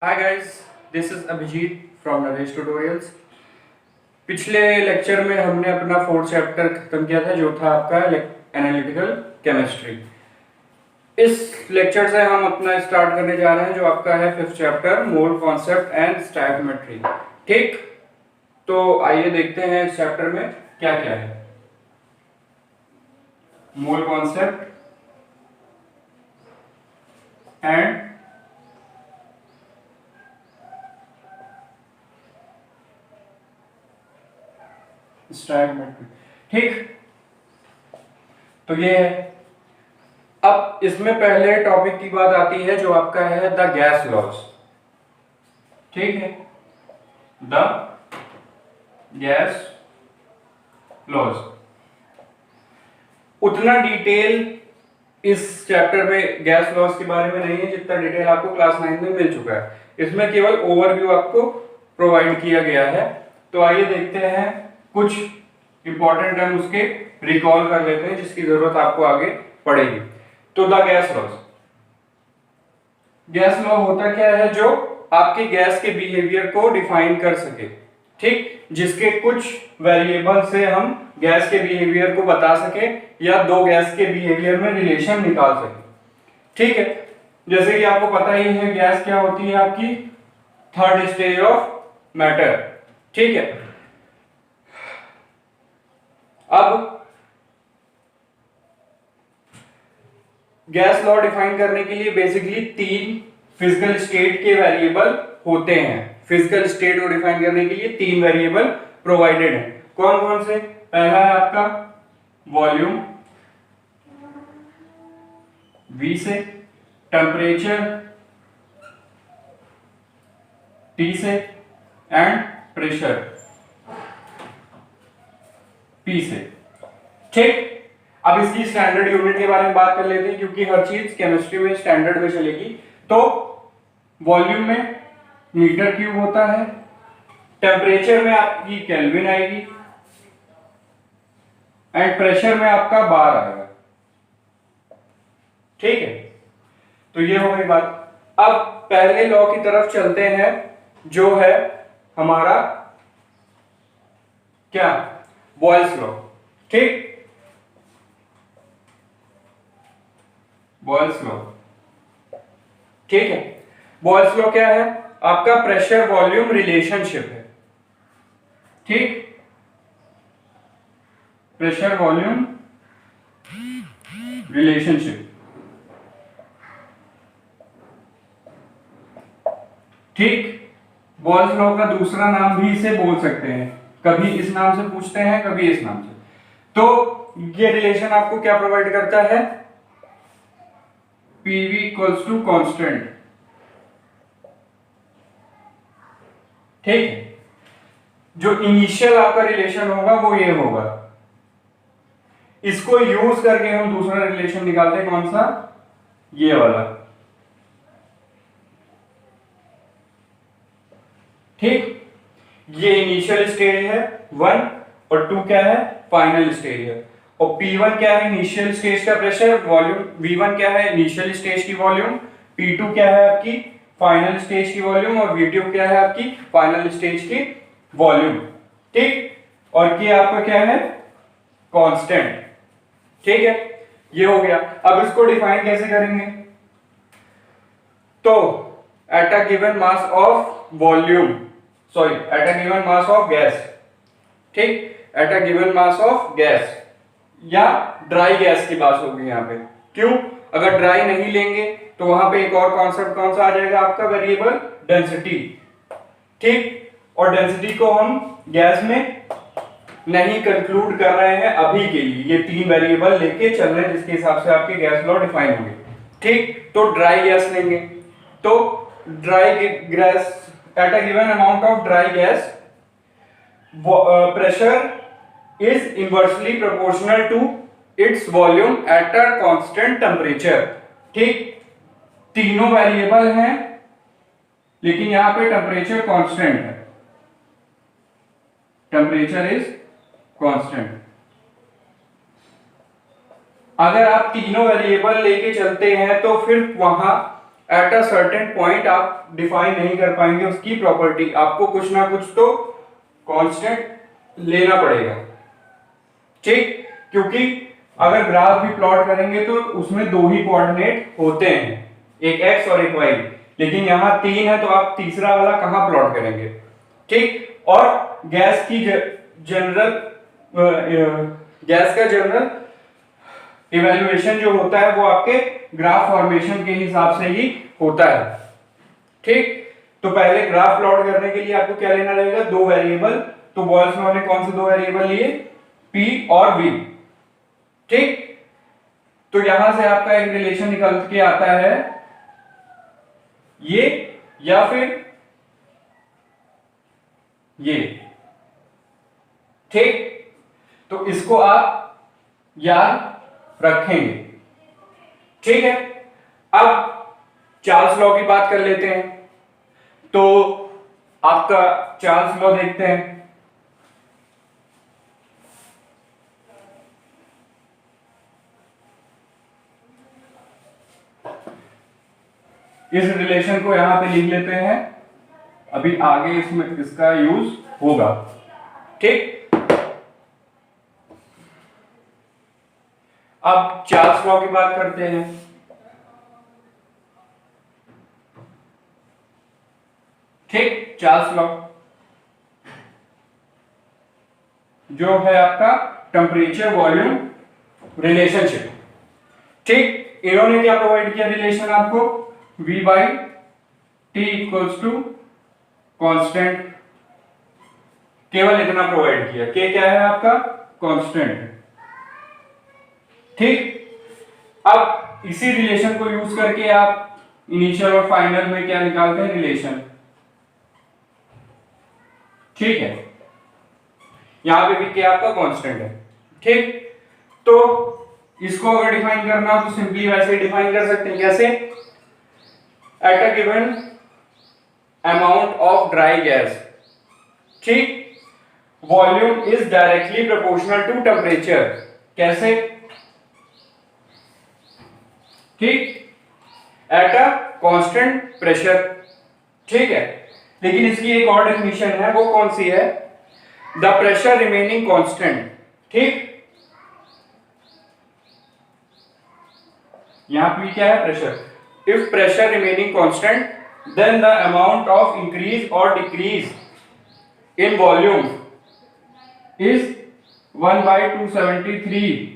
Hi guys, this is Abhijit from Navesh Tutorials। पिछले lecture में हमने अपना फोर्थ चैप्टर खत्म किया था जो था आपका एनालिटिकल केमिस्ट्री। इस लेक्चर से हम अपना स्टार्ट करने जा रहे हैं जो आपका है fifth chapter mole concept and stoichiometry. ठीक, तो आइए देखते हैं इस चैप्टर में क्या क्या है। Mole concept and stoichiometry. ठीक, तो ये है। अब इसमें पहले टॉपिक की बात आती है जो आपका है द गैस लॉज। ठीक है, द गैस लॉज। उतना डिटेल इस चैप्टर में गैस लॉज के बारे में नहीं है जितना डिटेल आपको क्लास 9 में मिल चुका है। इसमें केवल ओवरव्यू आपको प्रोवाइड किया गया है। तो आइए देखते हैं, कुछ इंपॉर्टेंट टर्म उसके रिकॉल कर लेते हैं जिसकी जरूरत आपको आगे पड़ेगी। तो the gas laws, gas law होता क्या है? जो आपके गैस के बिहेवियर को डिफाइन कर सके। ठीक, जिसके कुछ वेरिएबल से हम गैस के बिहेवियर को बता सके या दो गैस के बिहेवियर में रिलेशन निकाल सके। ठीक है, जैसे कि आपको पता ही है गैस क्या होती है आपकी थर्ड स्टेज ऑफ मैटर। ठीक है, अब गैस लॉ डिफाइन करने के लिए बेसिकली तीन फिजिकल स्टेट के वेरिएबल होते हैं। फिजिकल स्टेट को डिफाइन करने के लिए तीन वेरिएबल प्रोवाइडेड हैं। कौन कौन से? पहला है आपका वॉल्यूम V से, टेम्परेचर T से एंड प्रेशर P से। ठीक, अब इसकी स्टैंडर्ड यूनिट के बारे में बात कर लेते हैं क्योंकि हर चीज केमिस्ट्री में स्टैंडर्ड में चलेगी। तो वॉल्यूम में मीटर क्यूब होता है, टेम्परेचर में आपकी केल्विन आएगी एंड प्रेशर में आपका बार आएगा। ठीक है, तो ये हो गई बात। अब पहले लॉ की तरफ चलते हैं जो है हमारा क्या, बॉयल्स लॉ। ठीक, बॉयल्स लॉ। ठीक है, बॉयल्स लॉ क्या है? आपका प्रेशर वॉल्यूम रिलेशनशिप है। ठीक, प्रेशर वॉल्यूम रिलेशनशिप। ठीक, बॉयल्स लॉ का दूसरा नाम भी इसे बोल सकते हैं, कभी इस नाम से पूछते हैं कभी इस नाम से। तो ये रिलेशन आपको क्या प्रोवाइड करता है? PV equals to constant. ठीक है, जो इनिशियल आपका रिलेशन होगा वो ये होगा। इसको यूज करके हम दूसरा रिलेशन निकालते हैं। कौन सा? ये वाला। ठीक, ये इनिशियल स्टेज है 1 और 2 क्या है? फाइनल स्टेज है। और P1 क्या है? इनिशियल स्टेज का प्रेशर वॉल्यूम। V1 क्या है? इनिशियल स्टेज की वॉल्यूम। P2 क्या है? आपकी फाइनल स्टेज की वॉल्यूम। और V2 क्या है? आपकी फाइनल स्टेज की वॉल्यूम। ठीक, और K आपका क्या है? कांस्टेंट। ठीक है, ये हो गया। अब इसको डिफाइन कैसे करेंगे? तो at a given mass of volume, sorry at a given mass of gas. ठीक, at a given mass of gas या ड्राई गैस की बात होगी यहाँ पे। क्यों? अगर ड्राई नहीं लेंगे तो वहां पे एक और कॉन्सेप्ट कौन सा आ जाएगा आपका? Variable density. ठीक, और डेंसिटी को हम गैस में नहीं कंक्लूड कर रहे हैं अभी के लिए। ये तीन वेरिएबल लेके चल रहे हैं जिसके हिसाब से आपके गैस लॉ डिफाइन होंगे। ठीक, तो ड्राई गैस लेंगे तो dry gas at a given amount of dry gas pressure is inversely proportional to its volume at a constant temperature। ठीक, तीनों वेरिएबल हैं लेकिन यहां पे टेम्परेचर कांस्टेंट है। Temperature is constant. अगर आप तीनों वेरिएबल लेके चलते हैं तो फिर वहां एट अ सर्टेन पॉइंट आप डिफाइन नहीं कर पाएंगे उसकी प्रॉपर्टी, आपको कुछ ना कुछ तो कांस्टेंट लेना पड़ेगा, ठीक। क्योंकि अगर ग्राफ भी प्लॉट करेंगे तो उसमें दो ही कोऑर्डिनेट होते हैं, एक एक्स और एक वाई, लेकिन यहां तीन है तो आप तीसरा वाला कहां प्लॉट करेंगे, ठीक। और गैस की जनरल गैस का जनरल इवैल्यूएशन जो होता है वो आपके ग्राफ फॉर्मेशन के हिसाब से ही होता है, ठीक। तो पहले ग्राफ प्लॉट करने के लिए आपको क्या लेना रहेगा, दो वेरिएबल। तो बोल्ट्जमैन ने कौन से दो वेरिएबल लिए, P और V, ठीक। तो यहां से आपका एक रिलेशन निकल के आता है ये या फिर ये, ठीक। तो इसको आप याद रखेंगे, ठीक है। अब चार्ल्स लॉ की बात कर लेते हैं। तो आपका चार्ल्स लॉ देखते हैं। इस रिलेशन को यहां पे लिख लेते हैं, अभी आगे इसमें इसका यूज होगा, ठीक। अब चार्ल्स लॉ की बात करते हैं। ठीक, चार्ल्स लॉ जो है आपका टेम्परेचर वॉल्यूम रिलेशनशिप, ठीक। इन्होंने क्या प्रोवाइड किया रिलेशन आपको, V by T equals to constant, केवल इतना प्रोवाइड किया। के क्या है आपका, कांस्टेंट, ठीक। अब इसी रिलेशन को यूज करके आप इनिशियल और फाइनल में क्या निकालते हैं, रिलेशन, ठीक है। यहां पे भी क्या आपका कांस्टेंट है, ठीक। तो इसको अगर डिफाइन करना हो तो सिंपली वैसे डिफाइन कर सकते हैं, कैसे, at a given amount of dry gas, ठीक, volume is directly proportional to temperature, कैसे, ठीक, एट अ कांस्टेंट प्रेशर, ठीक है। लेकिन इसकी एक और डेफिनेशन है, वो कौन सी है, द प्रेशर रिमेनिंग कांस्टेंट, ठीक। यहां पे क्या है, pressure, if pressure remaining constant then the amount of increase और decrease in volume is 1/273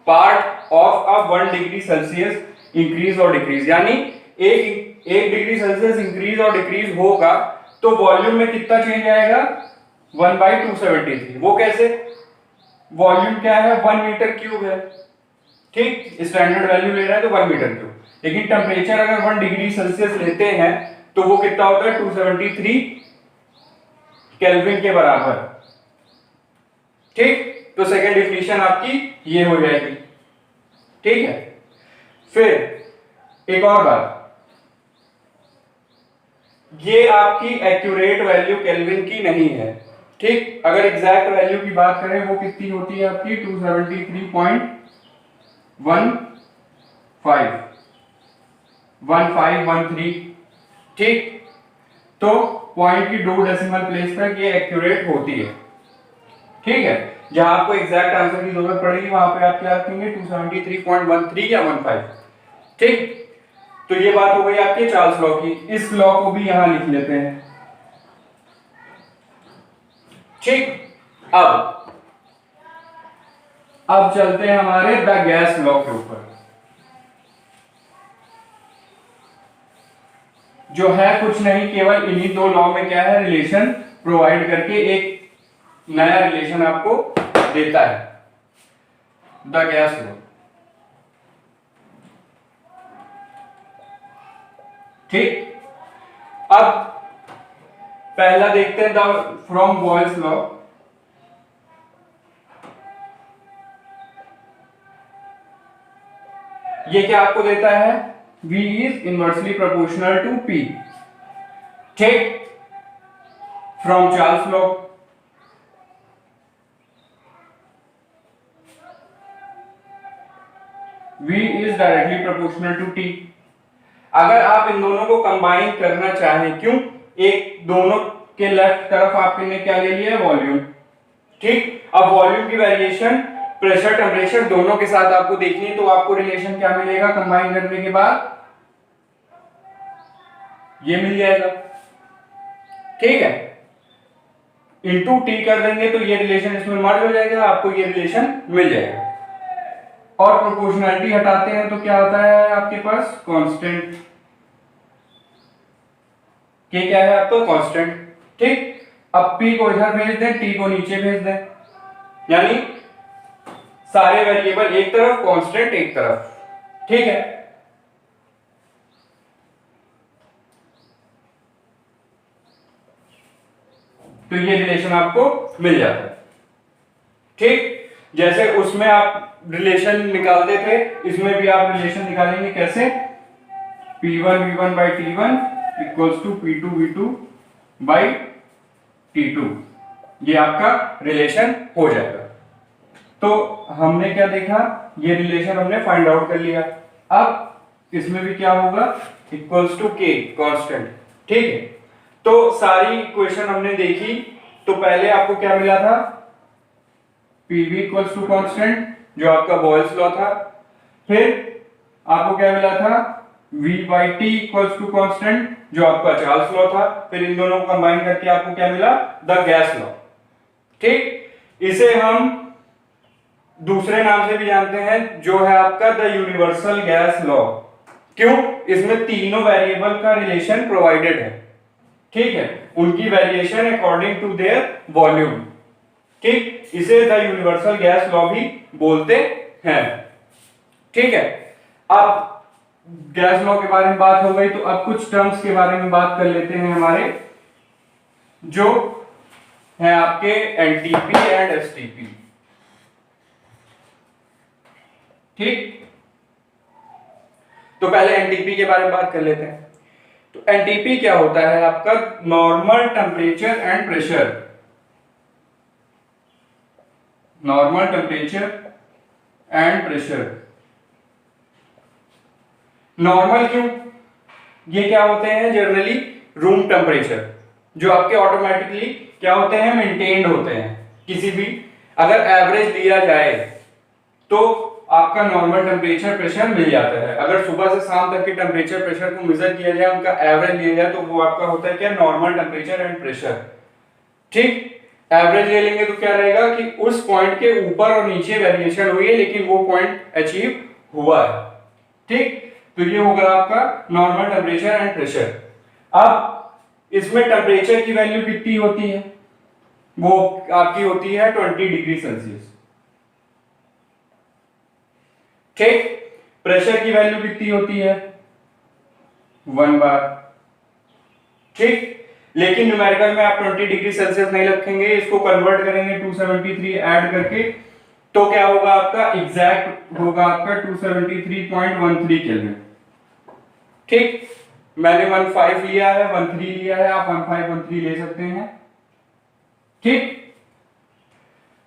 part of a 1 degree Celsius increase और डिक्रीज, यानी एक डिग्री सेल्सियस इंक्रीज और डिक्रीज होगा तो वॉल्यूम में कितना चेंज आएगा, 1/273। वो कैसे, वॉल्यूम क्या है, 1 मीटर क्यूब है, ठीक, स्टैंडर्ड वैल्यू ले रहा है तो 1 मीटर क्यूब, लेकिन टेम्परेचर अगर 1 डिग्री सेल्सियस लेते हैं तो वो कितना होता है, 273 केल्विन के बराबर, ठीक। तो सेकेंड डिफिनीशन आपकी ये हो जाएगी, ठीक है। फिर एक और बात, ये आपकी एक्यूरेट वैल्यू केल्विन की नहीं है, ठीक। अगर एग्जैक्ट वैल्यू की बात करें वो कितनी होती है आपकी, 273.1513, ठीक। तो पॉइंट की 2 डेसिमल प्लेस तक ये एक्यूरेट होती है, ठीक है। जहां आपको एग्जैक्ट आंसर की जरूरत पड़ेगी वहां पे आप क्या रखेंगे, 273.13 या 15, ठीक। तो ये बात हो गई आपके चार्ल्स लॉ की, इस लॉ को भी यहां लिख लेते हैं, ठीक। अब चलते हैं हमारे द गैस लॉ के ऊपर, जो है कुछ नहीं, केवल इन्हीं दो लॉ में क्या है, रिलेशन प्रोवाइड करके एक नया रिलेशन आपको देता है, द गैस लॉ, ठीक। अब पहला देखते हैं द फ्रॉम बॉयल्स लॉ, ये क्या आपको देता है, V is inversely proportional to P, ठीक। From Charles law, V is directly proportional to T. अगर आप इन दोनों को कंबाइन करना चाहें, क्यों, एक दोनों के लेफ्ट तरफ आपने क्या ले लिया है, वॉल्यूम। ठीक, अब वॉल्यूम की वेरिएशन प्रेशर टेम्परेचर दोनों के साथ आपको देखनी है, तो आपको रिलेशन क्या मिलेगा कंबाइन करने के बाद, ये मिल जाएगा। ठीक है, इनटू टी कर देंगे तो ये रिलेशन इसमें मर्ज हो जाएगा, आपको ये रिलेशन मिल जाएगा। और प्रोपोर्शनैलिटी हटाते हैं तो क्या होता है आपके पास, कांस्टेंट। के क्या है आपका, कांस्टेंट। ठीक, अब पी को इधर भेज दें, टी को नीचे भेज दें, यानी सारे वेरिएबल एक तरफ, कांस्टेंट एक तरफ। ठीक है, तो ये रिलेशन आपको मिल जाता है। ठीक, जैसे उसमें आप रिलेशन निकालते थे, इसमें भी आप रिलेशन निकालेंगे कैसे, P1 V1 by T1 equals to P2 V2 by T2, ये आपका रिलेशन हो जाएगा। तो हमने क्या देखा, ये रिलेशन हमने फाइंड आउट कर लिया। अब इसमें भी क्या होगा, इक्वल्स टू K कांस्टेंट। ठीक है, तो सारी इक्वेशन हमने देखी, तो पहले आपको क्या मिला था, PV इक्वल्स टू कांस्टेंट, जो आपका बॉयल्स लॉ था। फिर आपको क्या मिला था, V by T equals to constant, जो आपका चार्ल्स लॉ था। फिर इन दोनों को कंबाइन करके आपको क्या मिला, द गैस लॉ। ठीक, इसे हम दूसरे नाम से भी जानते हैं, जो है आपका द यूनिवर्सल गैस लॉ। क्यों, इसमें तीनों वेरिएबल का रिलेशन प्रोवाइडेड है। ठीक है, उनकी variation according to their volume. ठीक, इसे द यूनिवर्सल गैस लॉ भी बोलते हैं। ठीक है, अब गैस लॉ के बारे में बात हो गई, तो अब कुछ टर्म्स के बारे में बात कर लेते हैं हमारे, जो है आपके एनटीपी एंड एसटीपी। ठीक, तो पहले एनटीपी के बारे में बात कर लेते हैं। तो एनटीपी क्या होता है आपका, normal temperature and pressure. Normal temperature and pressure. Normal क्यों, ये क्या होते हैं जनरली रूम टेम्परेचर, जो आपके ऑटोमेटिकली क्या होते हैं, मेंटेन्ड होते हैं। किसी भी अगर एवरेज लिया जाए तो आपका नॉर्मल टेम्परेचर प्रेशर मिल जाता है। अगर सुबह से शाम तक के टेम्परेचर प्रेशर को मेजर किया जाए, उनका एवरेज लिया जाए, तो वो आपका होता है क्या, नॉर्मल टेम्परेचर एंड प्रेशर। ठीक, एवरेज ले लेंगे तो क्या रहेगा कि उस पॉइंट के ऊपर और नीचे वेरिएशन हुई है, लेकिन वो पॉइंट अचीव हुआ है। ठीक, तो ये होगा आपका नॉर्मल टेम्परेचर एंड प्रेशर। अब इसमें टेम्परेचर की वैल्यू कितनी होती है, वो आपकी होती है 20 डिग्री सेल्सियस। ठीक, प्रेशर की वैल्यू कितनी होती है, 1 बार। ठीक, लेकिन न्यूमेरिकल में आप 20 डिग्री सेल्सियस नहीं रखेंगे, इसको कन्वर्ट करेंगे 273 ऐड करके, तो क्या होगा आपका, एग्जैक्ट होगा आपका 273.13 केल्विन। ठीक, मैंने 15 लिया है, 13 लिया है, आप 1513 ले सकते हैं। ठीक,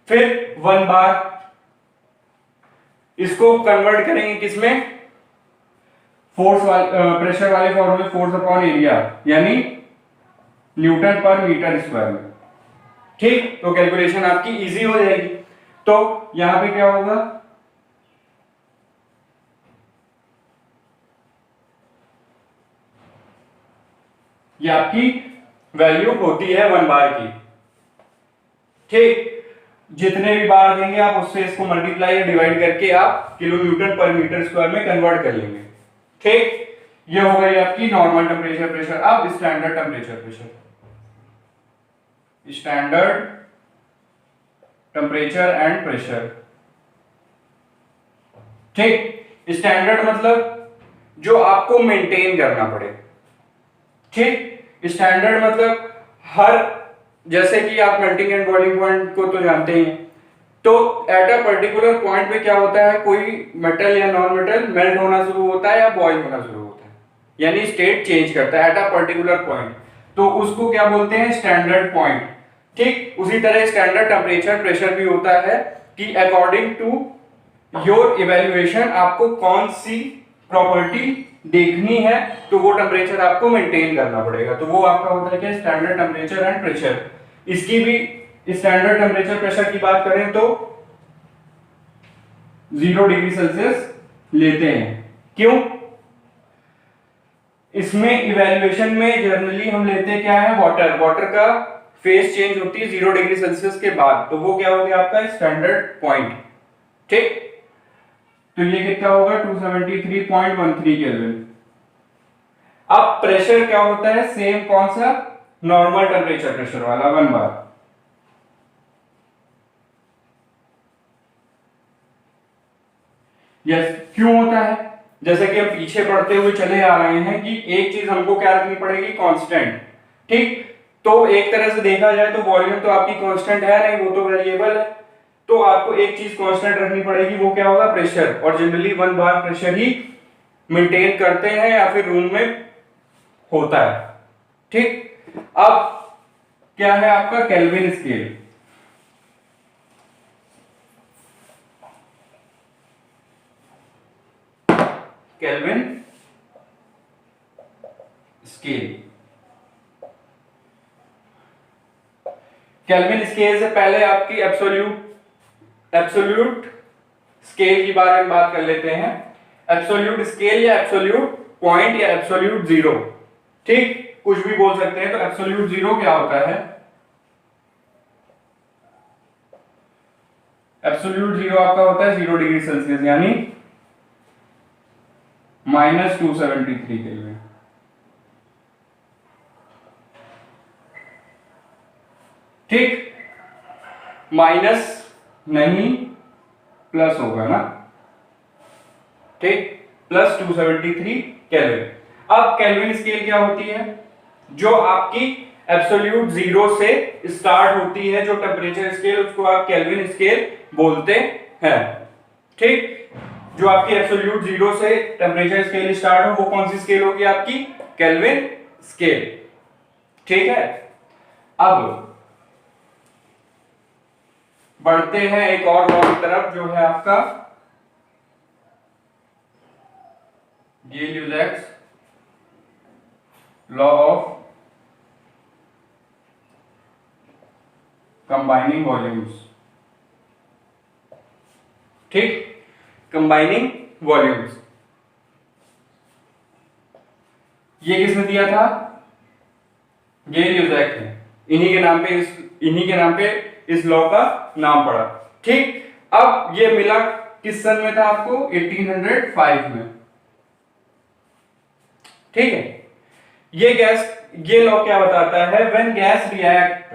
फिर 1 बार, इसको कन्वर्ट करेंगे किसमें, फोर्स प्रेशर वाले फॉर्मूले, फोर्स अपॉन एरिया, यानी न्यूटन पर मीटर स्क्वायर में। ठीक, तो कैलकुलेशन आपकी इजी हो जाएगी। तो यहां पे क्या होगा, ये आपकी वैल्यू होती है 1 बार की। ठीक, जितने भी बार देंगे आप उससे इसको मल्टीप्लाई या डिवाइड करके आप किलो न्यूटन पर मीटर स्क्वायर में कन्वर्ट कर लेंगे। ठीक, ये हो गई आपकी नॉर्मल टेम्परेचर प्रेशर। अब standard temperature pressure, standard temperature and pressure. ठीक, स्टैंडर्ड मतलब जो आपको मेंटेन करना पड़े। ठीक, स्टैंडर्ड मतलब हर, जैसे कि आप मेल्टिंग एंड बॉइलिंग पॉइंट को तो जानते ही हैं, तो एट अ पर्टिकुलर पॉइंट पे क्या होता है, कोई मेटल या नॉन मेटल मेल्ट होना शुरू होता है या बॉइल होना शुरू होता है, यानी स्टेट चेंज करता है एट अ पर्टिकुलर पॉइंट, तो उसको क्या बोलते हैं, स्टैंडर्ड पॉइंट। ठीक, उसी तरह स्टैंडर्ड टेम्परेचर प्रेशर भी होता है कि अकॉर्डिंग टू योर इवैल्यूएशन आपको प्रॉपर्टी देखनी है तो वो टेम्परेचर आपको मेंटेन करना पड़ेगा। तो वो आपका होता है कि स्टैंडर्ड टेम्परेचर एंड प्रेशर। इसकी भी स्टैंडर्ड टेम्परेचर प्रेशर की बात करें तो 0 डिग्री सेल्सियस लेते हैं। क्यों? इसमें इवैल्यूएशन में जनरली हम लेते हैं क्या है, वाटर। वाटर का फेज चेंज होती है 0 डिग्री सेल्सियस के बाद, तो वो क्या हो गया आपका स्टैंडर्ड पॉइंट। ठीक, तो ये कितना होगा 273.13 केल्विन। अब प्रेशर क्या होता है, सेम कौन सा, नॉर्मल टेम्परेचर प्रेशर वाला 1 बार। यस, क्यों होता है, जैसे कि हम पीछे पढ़ते हुए चले आ रहे हैं कि एक चीज हमको क्या रखनी पड़ेगी, कांस्टेंट। ठीक, तो एक तरह से देखा जाए तो वॉल्यूम तो आपकी कांस्टेंट है नहीं, वो तो वेरिएबल है। तो आपको एक चीज कांस्टेंट रखनी पड़ेगी, वो क्या होगा, प्रेशर। और जनरली 1 बार प्रेशर ही मेंटेन करते हैं या फिर रूम में होता है। ठीक, अब क्या है आपका kelvin scale. Kelvin scale, kelvin scale से पहले आपकी एब्सोल्यूट स्केल के बारे में बात कर लेते हैं। एब्सोल्यूट स्केल या एब्सोल्यूट पॉइंट या एब्सोल्यूट जीरो, ठीक, कुछ भी बोल सकते हैं। तो एब्सोल्यूट जीरो क्या होता है, एब्सोल्यूट जीरो आपका होता है 0 डिग्री सेल्सियस यानी -273 केल्विन। ठीक, माइनस नहीं प्लस होगा ना, ठीक, +273 केल्विन। अब केल्विन स्केल क्या होती है, जो आपकी एब्सोल्यूट जीरो से स्टार्ट होती है, जो टेम्परेचर स्केल, उसको आप केल्विन स्केल बोलते हैं। ठीक, जो आपकी एब्सोल्यूट जीरो से टेम्परेचर स्केल स्टार्ट हो, वो कौन सी स्केल होगी आपकी, केल्विन स्केल। ठीक है, अब बढ़ते हैं एक और लॉ की तरफ, जो है आपका Gibbs law of combining volumes. ठीक, कंबाइनिंग वॉल्यूम्स, ये किसने दिया था, गिब्स ने। इन्हीं के नाम पे इस लॉ का नाम पड़ा। ठीक, अब ये मिला किस सन में था आपको, 1805 में। ठीक है, ये लॉ क्या बताता है, व्हेन गैस रिएक्ट,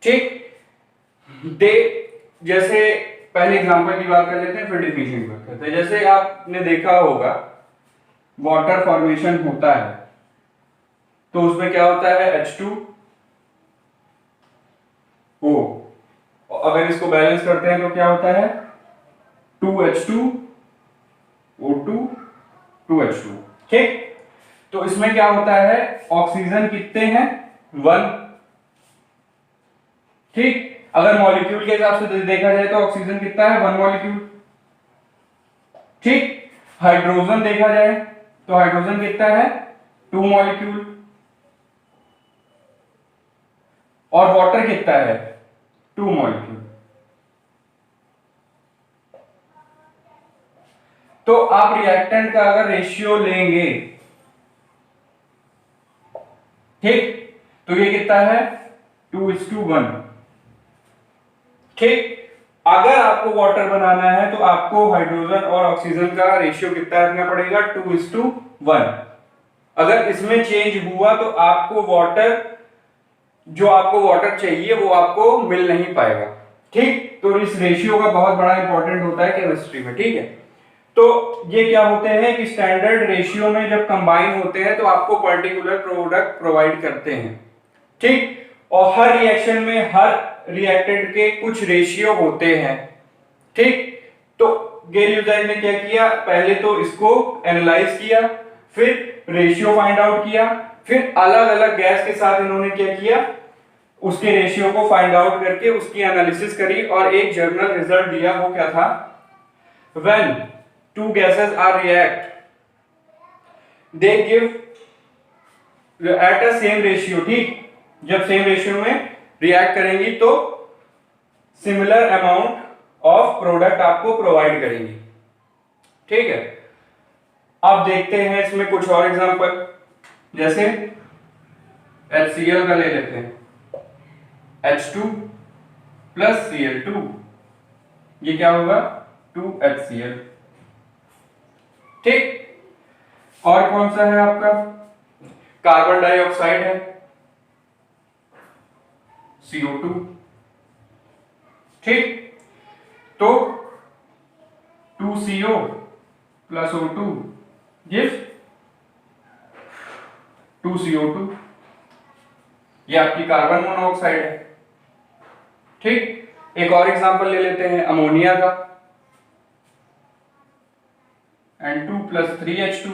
ठीक, दे, जैसे पहले एग्जांपल की बात कर लेते हैं फिर डिफिनेशन की बात करते हैं। जैसे आपने देखा होगा वाटर फॉर्मेशन होता है, तो उसमें क्या होता है H2O, अगर इसको बैलेंस करते हैं तो क्या होता है 2H2O2 2H2। ठीक, तो इसमें क्या होता है, ऑक्सीजन कितने हैं, 1। ठीक, अगर मॉलिक्यूल के हिसाब से देखा जाए तो ऑक्सीजन कितना है, 1 मॉलिक्यूल। ठीक, हाइड्रोजन देखा जाए तो हाइड्रोजन कितना है, 2 मॉलिक्यूल। और वाटर कितना है, 2 मॉलिक्यूल। तो आप रिएक्टेंट का अगर रेशियो लेंगे, ठीक, तो ये कितना है 2:1। ठीक, अगर आपको वाटर बनाना है तो आपको हाइड्रोजन और ऑक्सीजन का रेशियो कितना रखना पड़ेगा, 2:1। अगर इसमें चेंज हुआ तो आपको वाटर चाहिए वो आपको मिल नहीं पाएगा। ठीक, तो इस रेशियो का बहुत बड़ा इंपॉर्टेंट होता है केमिस्ट्री में। ठीक है, तो ये क्या होते हैं कि स्टैंडर्ड रेशियो में जब कंबाइन होते हैं तो आपको पर्टिकुलर प्रोडक्ट प्रोवाइड करते हैं। ठीक, और हर रिएक्शन में हर रिएक्टेंट के कुछ रेशियो होते हैं। ठीक, तो गिब्स ने क्या किया, पहले तो इसको एनालाइज किया, फिर रेशियो फाइंड आउट किया, फिर अलग अलग गैस के साथ इन्होंने क्या किया, उसके रेशियो को फाइंड आउट करके उसकी एनालिसिस करी और एक जर्नल रिजल्ट दिया। वो क्या था, when two gases are react, they give at a same ratio, ठीक, जब सेम रेशियो में रिएक्ट करेंगी तो सिमिलर अमाउंट ऑफ प्रोडक्ट आपको प्रोवाइड करेंगी, ठीक है। अब देखते हैं इसमें कुछ और एग्जांपल, जैसे HCl का ले लेते हैं, H2 प्लस Cl2, ये क्या होगा 2HCl, ठीक। और कौन सा है आपका, कार्बन डाइऑक्साइड है CO2, ठीक। तो 2CO plus O2 gives 2CO2, ये आपकी कार्बन मोनोऑक्साइड है, ठीक। एक और एग्जांपल ले लेते हैं अमोनिया का, N2 प्लस 3H2,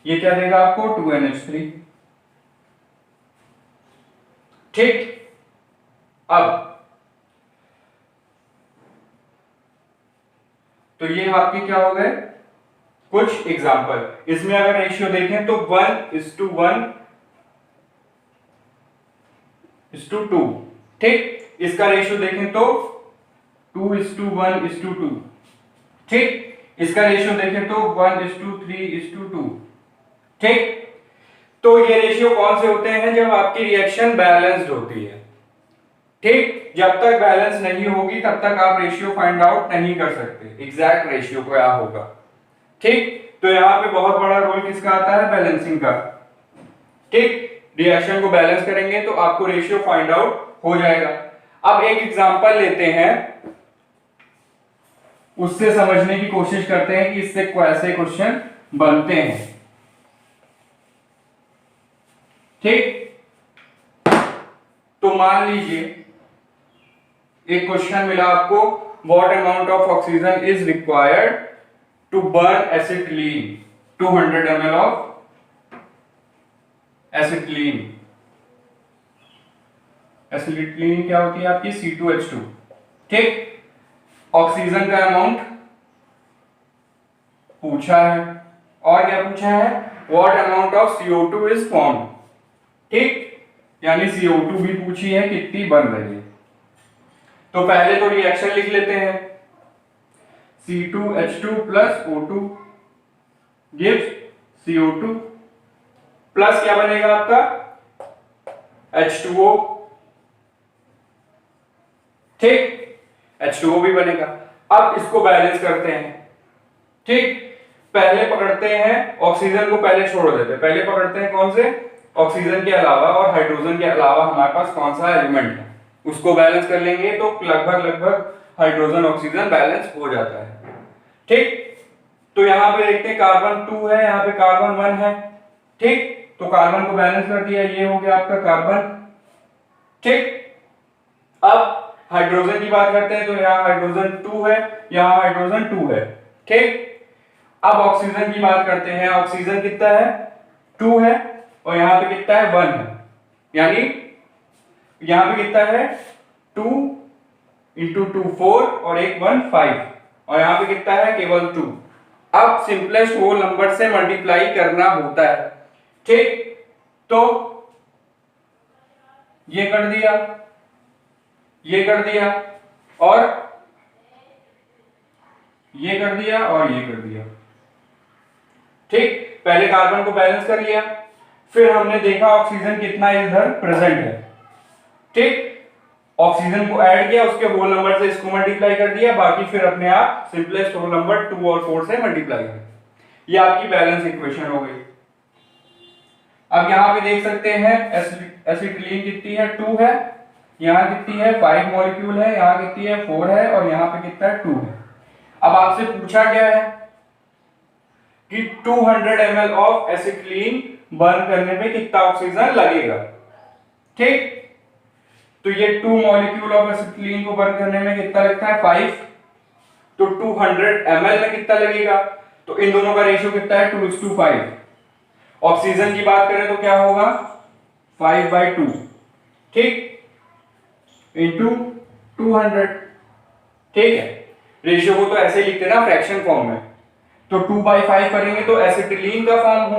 ये क्या देगा आपको 2NH3, ठीक। अब तो ये आपके क्या हो गए कुछ एग्जांपल। इसमें अगर रेशियो देखें तो 1:1:2, ठीक। इसका रेशियो देखें तो 2:1:2, ठीक। इसका रेशियो देखें तो 1:3:2, ठीक। तो ये रेशियो कौन से होते हैं, जब आपकी रिएक्शन बैलेंस्ड होती है, ठीक। जब तक बैलेंस नहीं होगी तब तक आप रेशियो फाइंड आउट नहीं कर सकते एग्जैक्ट रेशियो क्या होगा, ठीक। तो यहां पे बहुत बड़ा रोल किसका आता है, बैलेंसिंग का, ठीक। रिएक्शन को बैलेंस करेंगे तो आपको रेशियो फाइंड आउट हो जाएगा। अब एक एग्जांपल लेते हैं, उससे समझने की कोशिश करते हैं कि इससे कैसे क्वेश्चन बनते हैं, ठीक। तो मान लीजिए एक क्वेश्चन मिला आपको, what amount of oxygen is required to burn acetylene, 200 ml of acetylene. Acetylene क्या होती है आपकी C2H2, ठीक। ऑक्सीजन का अमाउंट पूछा है, और क्या पूछा है, what amount of CO2 is formed, ठीक। यानी CO2 भी पूछी है, कितनी बन रही है। तो पहले तो रिएक्शन लिख लेते हैं, C2H2 plus O2 gives CO2 plus क्या बनेगा आपका H2O, ठीक। H2O भी बनेगा। अब इसको बैलेंस करते हैं, ठीक। पहले पकड़ते हैं ऑक्सीजन को, पहले छोड़ देते हैं, पहले पकड़ते हैं कौन से, ऑक्सीजन के अलावा और हाइड्रोजन के अलावा हमारे पास कौन सा एलिमेंट है, उसको बैलेंस कर लेंगे तो लगभग हाइड्रोजन ऑक्सीजन बैलेंस हो जाता है, ठीक। तो यहां पे देखते हैं कार्बन 2 है, यहां पे कार्बन 1 है, ठीक। तो कार्बन को बैलेंस कर दिया, ये हो गया आपका कार्बन, ठीक। अब हाइड्रोजन की बात करते हैं तो यहाँ हाइड्रोजन 2 है, यहाँ हाइड्रोजन 2 है, ठीक। अब ऑक्सीजन की बात करते हैं, ऑक्सीजन कितना है 2 है, और यहाँ पे कितना है 1 है, यानी यहाँ पे कितना है 2 × 2 4 और एक 1 5, और यहाँ पे कितना है केवल 2। अब सिंपलेस्ट होल नंबर से मल्टीप्लाई करना होता है, ठीक। तो ये कर दिया, ये कर दिया, और ये कर दिया, और ये कर दिया, ठीक। पहले कार्बन को बैलेंस कर लिया, फिर हमने देखा ऑक्सीजन कितना इधर प्रेजेंट है, ठीक। ऑक्सीजन को ऐड किया, उसके होल नंबर से इसको मल्टीप्लाई कर दिया, बाकी फिर अपने आप सिंपलेस्ट होल नंबर 2 और 4 से मल्टीप्लाई कर, ये आपकी बैलेंस इक्वेशन हो गई। अब यहां पे देख सकते हैं एसिटिलीन कितनी है 2 है, यहाँ कितनी है 5 मॉलिक्यूल है, यहाँ कितनी है 4 है, और यहाँ पे कितना है 2 है। अब आपसे पूछा गया है कि 200 ml ऑफ एसिटिलीन बर्न करने में कितना ऑक्सीजन लगेगा, ठीक। तो ये 2 मॉलिक्यूल ऑफ एसिटिलीन को बर्न करने में कितना लगता है 5, तो 200 ml में कितना लगेगा, तो इन दोनों का रेशियो कितना है 2:5। ऑक्सीजन की बात करें तो क्या होगा 5/2, ठीक, इंटू 200, ठीक है। रेशियो को तो ऐसे ही लिखते हैं ना फ्रैक्शन फॉर्म में, तो 2/5 करेंगे तो एसिटिलीन का फॉर्म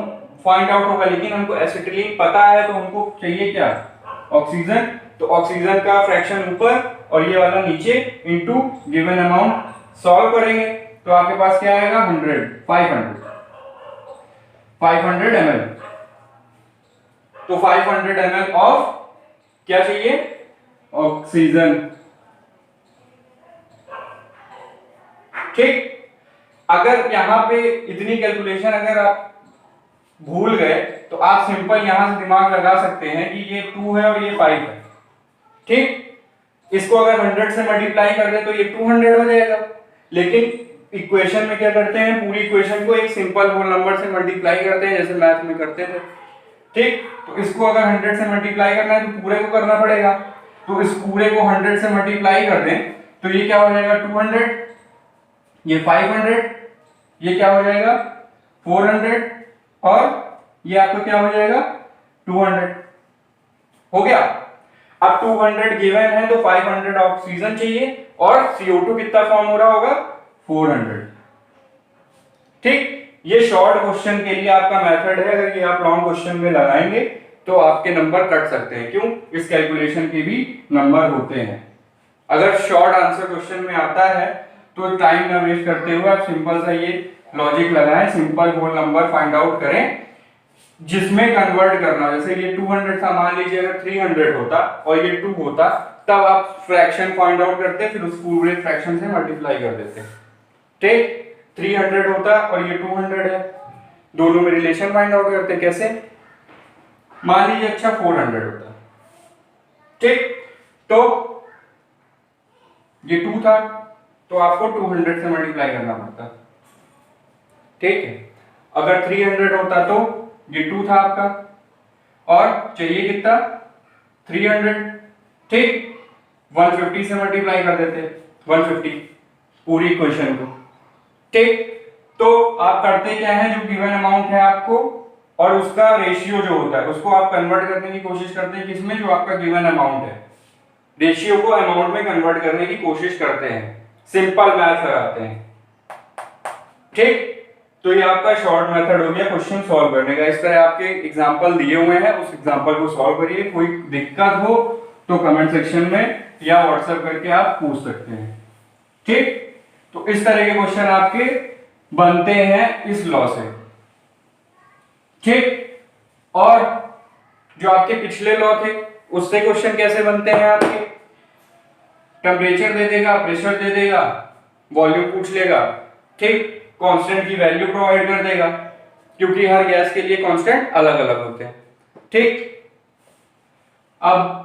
फाइंड आउट होगा, लेकिन हमको एसिटिलीन पता है तो हमको चाहिए क्या, ऑक्सीजन, तो ऑक्सीजन का फ्रैक्शन ऊपर और ये वाला नीचे इनटू गिवन अमाउंट सॉल्व करेंगे तो आपके पास क्या आएगा 500 ml, तो 500 ml ऑफ क्या चाहिए, ऑक्सीजन। ठीक, अगर यहां पे इतनी कैलकुलेशन अगर आप भूल गए तो आप सिंपल यहां से दिमाग लगा सकते हैं कि ये 2 है और ये 5 है। ठीक, इसको अगर 100 से मल्टीप्लाई कर दे तो ये 200 हो जाएगा, लेकिन इक्वेशन में क्या करते हैं, पूरी इक्वेशन को एक सिंपल होल नंबर से मल्टीप्लाई करते हैं जैसे मैथ में करते थे। ठीक, तो इसको अगर 100 से मल्टीप्लाई करना है तो पूरे को करना पड़ेगा, तो इस पूरे को 100 से मल्टीप्लाई कर दें तो ये क्या हो जाएगा 200, ये 500, ये क्या हो जाएगा 400 और ये आपका क्या हो जाएगा 200 हो गया। अब 200 गिवन है तो 500 ऑक्सीजन चाहिए और CO2 कितना फॉर्म हो रहा होगा 400। ठीक, ये शॉर्ट क्वेश्चन के लिए आपका मेथड है, अगर ये आप लॉन्ग क्वेश्चन में लगाएंगे तो आपके नंबर कट सकते हैं, क्यों, इस कैलकुलेशन के भी नंबर होते हैं। अगर शॉर्ट आंसर क्वेश्चन में आता है तो टाइम ना वेस्ट करते हुए आप सिंपल सा ये लॉजिक लगाएं, simple whole number find out करें जिसमें कन्वर्ट करना, जैसे ये 200 था, मान लीजिए अगर 300 होता और ये 2 होता तब आप फ्रैक्शन फाइंड आउट करते, फिर उस पूरे फ्रैक्शन से मल्टीप्लाई कर देते। ठीक, 300 होता और ये 200 है, दोनों में रिलेशन फाइंड आउट करते, कैसे, मान लीजिए अच्छा 400 होता। ठीक, तो ये 2 था तो आपको 200 से मल्टीप्लाई करना पड़ता। ठीक है, अगर 300 होता तो ये 2 था आपका और चाहिए कितना 300। ठीक, 150 से मल्टीप्लाई कर देते, 150 पूरी इक्वेशन को। ठीक, तो आप करते क्या है, जो गिवन अमाउंट है आपको और उसका रेशियो जो होता है उसको आप कन्वर्ट करने की कोशिश करते हैं, किसमें, जो आपका गिवन अमाउंट है, रेशियो को अमाउंट में कन्वर्ट करने की कोशिश करते हैं, सिंपल मैथ लगाते हैं। ठीक, तो ये आपका शॉर्ट मेथड हो गया क्वेश्चन सॉल्व करने का। इस तरह आपके एग्जांपल दिए हुए हैं, उस एग्जांपल को सॉल्व करिए। कोई दिक्कत हो तो कमेंट सेक्शन में या व्हाट्सएप करके आप पूछ सकते हैं। ठीक, तो इस तरह के क्वेश्चन आपके बनते हैं इस लॉ से। ठीक, और जो आपके पिछले लॉ थे उससे क्वेश्चन कैसे बनते हैं आपके, टेम्परेचर दे देगा, प्रेशर दे देगा, वॉल्यूम पूछ लेगा, ठीक, कांस्टेंट की वैल्यू प्रोवाइड कर देगा, क्योंकि हर गैस के लिए कांस्टेंट अलग अलग होते हैं। ठीक, अब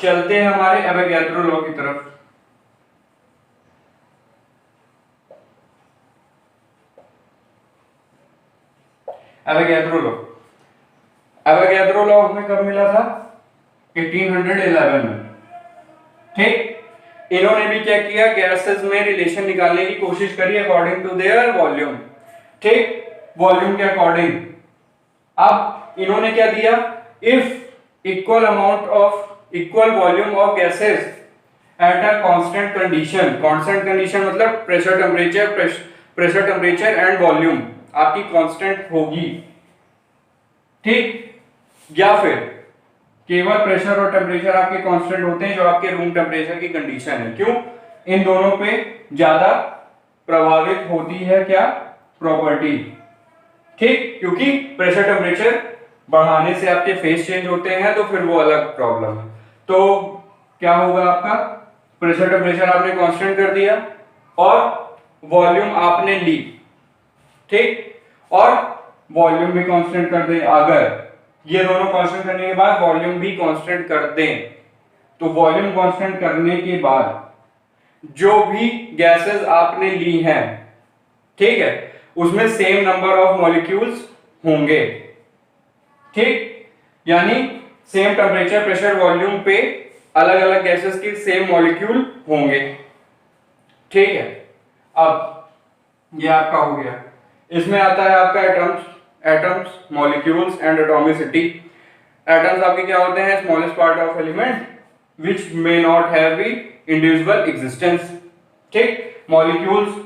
चलते हैं हमारे एवोगैड्रो लॉ की तरफ। एवोगैड्रो लॉ, एवोगैड्रो लॉ हमें कब मिला था, 1811 में। ठीक, इन्होंने भी क्या किया, गैसेस में रिलेशन निकालने की कोशिश करी अकॉर्डिंग टू देयर वॉल्यूम। ठीक, वॉल्यूम के अकॉर्डिंग। अब इन्होंने क्या दिया, if equal amount of equal volume of gases at a constant condition, constant condition मतलब प्रेशर टेम्परेचर एंड वॉल्यूम आपकी कांस्टेंट होगी। ठीक, या फिर केवल प्रेशर और टेम्परेचर आपके कांस्टेंट होते हैं जो आपके रूम टेम्परेचर की कंडीशन है। क्यों, इन दोनों पे ज्यादा प्रभावित होती है क्या, प्रॉपर्टी। ठीक, क्योंकि प्रेशर टेम्परेचर बढ़ाने से आपके फेस चेंज होते हैं तो फिर वो अलग प्रॉब्लम है। तो क्या होगा आपका, प्रेशर टेम्परेचर आपने कांस्टेंट कर दिया और वॉल्यूम आपने ली। ठीक, और वॉल्यूम भी कांस्टेंट कर दे, अगर ये दोनों कांस्टेंट करने के बाद वॉल्यूम भी कांस्टेंट कर दें तो वॉल्यूम कांस्टेंट करने के बाद जो भी गैसेस आपने ली हैं, ठीक है, उसमें सेम नंबर ऑफ मॉलिक्यूल्स होंगे। ठीक, यानी सेम टेम्परेचर प्रेशर वॉल्यूम पे अलग अलग गैसेस के सेम मॉलिक्यूल होंगे। ठीक है, अब ये आपका हो गया। इसमें आता है आपका atoms, molecules and atomicity. Atoms आपके क्या होते हैं, smallest part of element which may not have the individual existence. ठीक, molecules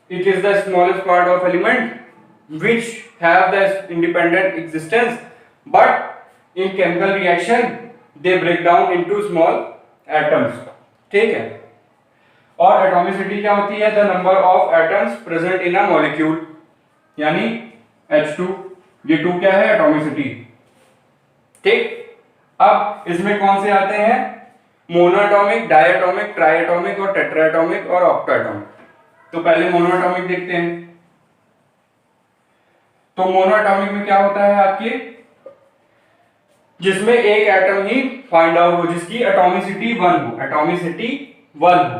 it is the smallest part of element which have the independent existence, but in chemical reaction they break down into small atoms, ठीक है। और atomicity क्या होती है? The number of atoms present in a molecule, यानी H2, ये 2 क्या है? एटॉमिसिटी, ठीक। अब इसमें कौन से आते हैं? मोनोएटॉमिक, डायएटॉमिक, ट्राइएटॉमिक और टेट्राएटॉमिक और ऑक्टाएटॉमिक। तो पहले मोनोएटॉमिक देखते हैं। तो मोनोएटॉमिक में क्या होता है आपके, जिसमें एक एटम ही फाइंड आउट हो, जिसकी एटॉमिसिटी 1 हो, एटॉमिसिटी 1 हो।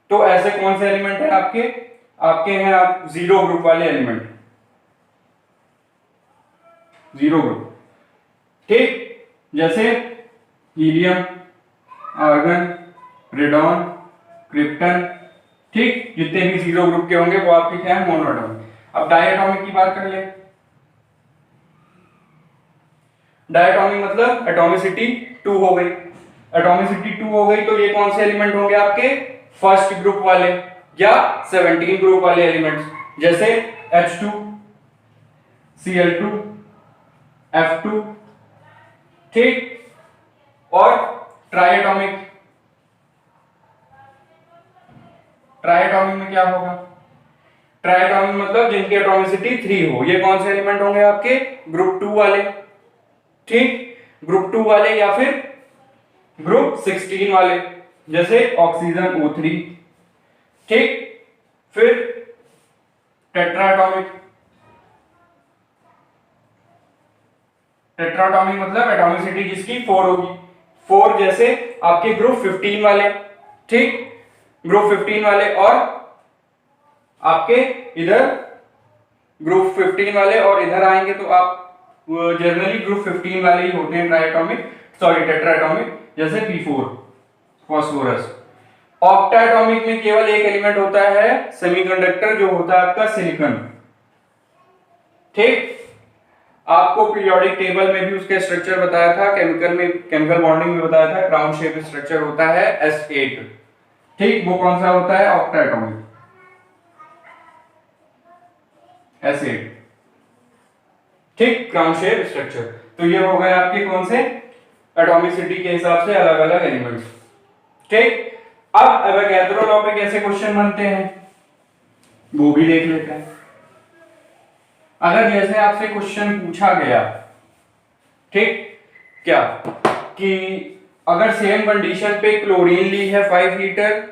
तो ऐसे कौन से एलिमेंट है आपके? आपके हैं आप जीरो ग्रुप वाले एलिमेंट, जीरो ग्रुप, ठीक। जैसे हीलियम, आर्गन, रेडॉन, क्रिप्टन, ठीक, जितने भी जीरो ग्रुप के होंगे वो आपके क्या है? मोनोएटॉमिक। अब डायएटॉमिक की बात कर ले। डायएटॉमिक मतलब एटॉमिसिटी 2 हो गई, एटॉमिसिटी 2 हो गई, तो ये कौन से एलिमेंट होंगे आपके? फर्स्ट ग्रुप वाले या 17 ग्रुप वाले एलिमेंट्स, जैसे H2, Cl2, F2, ठीक। और ट्राइएटॉमिक, ट्राइएटॉमिक में क्या होगा? ट्राइएटॉमिक मतलब जिनकी एटॉमिसिटी 3 हो। ये कौन से एलिमेंट होंगे आपके? ग्रुप 2 वाले, ठीक, ग्रुप 2 वाले या फिर ग्रुप 16 वाले, जैसे ऑक्सीजन O3, ठीक। फिर टेट्राएटॉमिक, टेट्राएटॉमिक मतलब एटॉमिसिटी जिसकी 4 होगी, 4 जैसे आपके ग्रुप 15 वाले, ठीक, ग्रुप 15 वाले। और आपके इधर ग्रुप 15 वाले और इधर आएंगे तो आप जनरली ग्रुप 15 वाले ही होते हैं ट्राइएटॉमिक, सॉरी टेट्राएटॉमिक, जैसे P4 फास्फोरस। ऑक्टाएटॉमिक में केवल एक एलिमेंट होता है सेमीकंडक्टर, जो होता है आपका सिलिकॉन, ठीक। आपको पीरियोडिक टेबल में भी उसका स्ट्रक्चर बताया था, केमिकल में, केमिकल बॉन्डिंग में बताया था, क्राउन शेप स्ट्रक्चर होता है S8, ठीक। वो कौन सा होता है? ऑक्टाएटॉमिक, S8, ठीक, क्राउन शेप स्ट्रक्चर। तो ये हो गए आपके कौन से? एटॉमिसिटी के हिसाब से अलग अलग एलिमेंट्स, ठीक। अब एवोगैड्रो लॉ पे कैसे क्वेश्चन बनते हैं वो भी देख लेते हैं। अगर जैसे आपसे क्वेश्चन पूछा गया, ठीक, क्या कि अगर सेम कंडीशन पे क्लोरीन ली है 5 लीटर,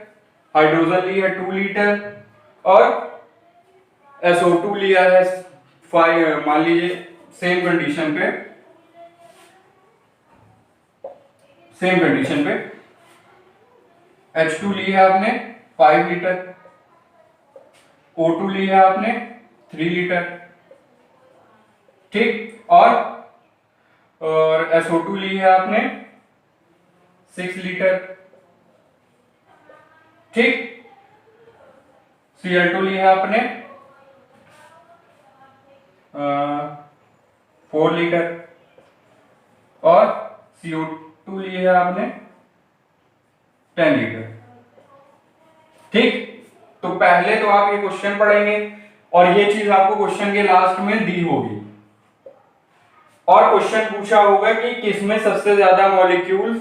हाइड्रोजन ली है 2 लीटर और SO2 लिया है 5, मान लीजिए सेम कंडीशन पे, सेम कंडीशन पे H2 ली है आपने 5 लीटर, O2 ली है आपने 3 लीटर, ठीक, और SO2 ली है आपने 6 लीटर, ठीक। Cl2 ली है आपने 4 लीटर और CO2 ली है आपने 10 लीटर, ठीक। तो पहले तो आप ये क्वेश्चन पढ़ेंगे और ये चीज आपको क्वेश्चन के लास्ट में दी होगी, और क्वेश्चन पूछा होगा कि किसमें सबसे ज्यादा मॉलिक्यूल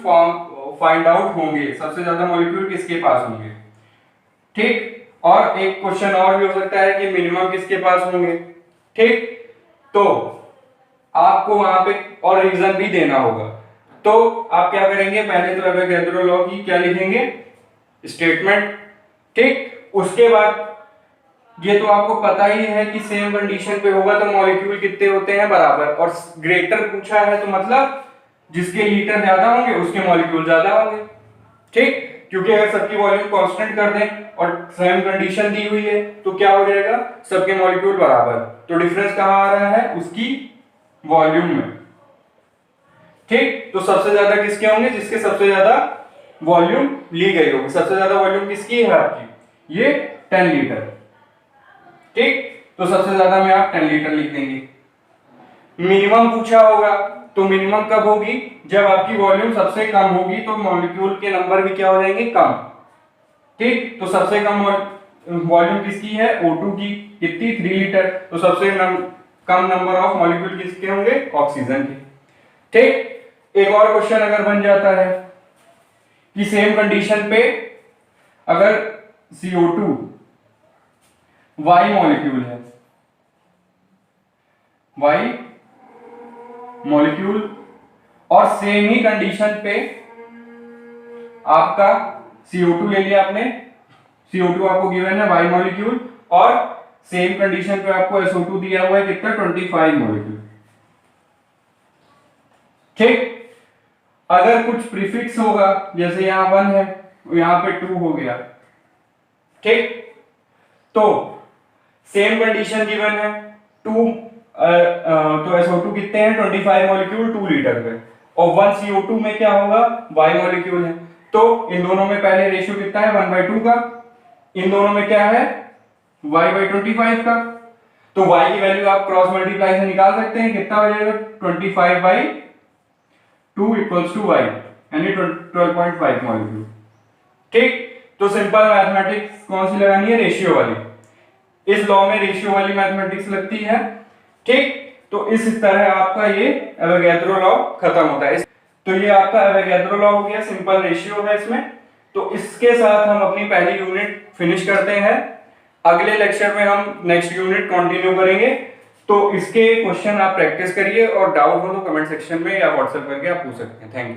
फाइंड आउट होंगे, सबसे ज्यादा मॉलिक्यूल किसके पास होंगे, ठीक। और एक क्वेश्चन और भी हो सकता है कि मिनिमम किसके पास होंगे, ठीक। तो आपको वहां पे और रीजन भी देना होगा। तो आप क्या करेंगे? पहले तो एवोगैड्रो लॉ की क्या लिखेंगे? स्टेटमेंट, ठीक। उसके बाद ये तो आपको पता ही है कि सेम कंडीशन पे होगा तो मॉलिक्यूल कितने होते हैं? बराबर। और ग्रेटर पूछा है तो मतलब जिसके लीटर ज्यादा होंगे उसके मॉलिक्यूल ज्यादा होंगे, ठीक। क्योंकि अगर सबकी वॉल्यूम कांस्टेंट कर दें और सेम कंडीशन दी हुई है तो क्या हो जाएगा? सबके मॉलिक्यूल बराबर। तो डिफरेंस कहां आ रहा है? उसकी वॉल्यूम में, ठीक। तो सबसे ज्यादा किसके होंगे? जिसके सबसे ज्यादा वॉल्यूम ली गई होगी। सबसे ज्यादा वॉल्यूम किसकी है? आपकी, ये 10 लीटर, ठीक। तो सबसे ज्यादा में आप 10 लीटर लिख देंगे। मिनिमम पूछा होगा तो मिनिमम कब होगी? जब आपकी वॉल्यूम सबसे कम होगी, तो मॉलिक्यूल के नंबर भी क्या हो जाएंगे? कम, ठीक, तो सबसे कम वॉल्यूम किसकी है, O2 की, कितनी, 3 लीटर। तो सबसे कम नंबर ऑफ मॉलिक्यूल किसके होंगे, ऑक्सीजन के। ठीक, एक और क्वेश्चन अगर बन जाता है कि सेम कंडीशन पे अगर CO2 Y मॉलिक्यूल है, Y मॉलिक्यूल, और सेम ही कंडीशन पे आपका CO2 ले लिया आपने, CO2 आपको गिवन है Y मॉलिक्यूल, और सेम कंडीशन पे आपको SO2 दिया हुआ है कितना, 25 मॉलिक्यूल। ठीक, अगर कुछ प्रीफिक्स होगा, जैसे यहां 1 है, यहां पे 2 हो गया, ठीक, तो सेम कंडीशन गिवन है, 2 तो SO2 कितने हैं, 25 मॉलिक्यूल 2 लीटर पे, और 1 CO2 में क्या होगा, Y मॉलिक्यूल है, तो इन दोनों में पहले रेशियो कितना है, 1/2 का, इन दोनों में क्या है, Y/25 का। तो Y की वैल्यू आप क्रॉस मल्टीप्लाई से निकाल सकते हैं, कितना हो जाएगा, 25/2 इक्वल्स टू Y, यानी 12.5 मॉलिक्यूल। ठीक, तो सिंपल मैथमेटिक्स कौन सी लगानी है, रेशियो वाली। इस लॉ में रेशियो वाली मैथमेटिक्स लगती है। ठीक, तो इस तरह आपका ये एवोगैड्रो लॉ खत्म होता है। तो ये आपका एवोगैड्रो लॉ हो गया, सिंपल रेशियो है इसमें। तो इसके साथ हम अपनी पहली यूनिट फिनिश करते हैं। अगले लेक्चर में हम नेक्स्ट यूनिट कंटिन्यू करेंगे। तो इसके क्वेश्चन आप प्रैक्टिस करिए, और डाउट हो तो कमेंट सेक्शन में या व्हाट्सएप करके आप पूछ सकते हैं। Thank you.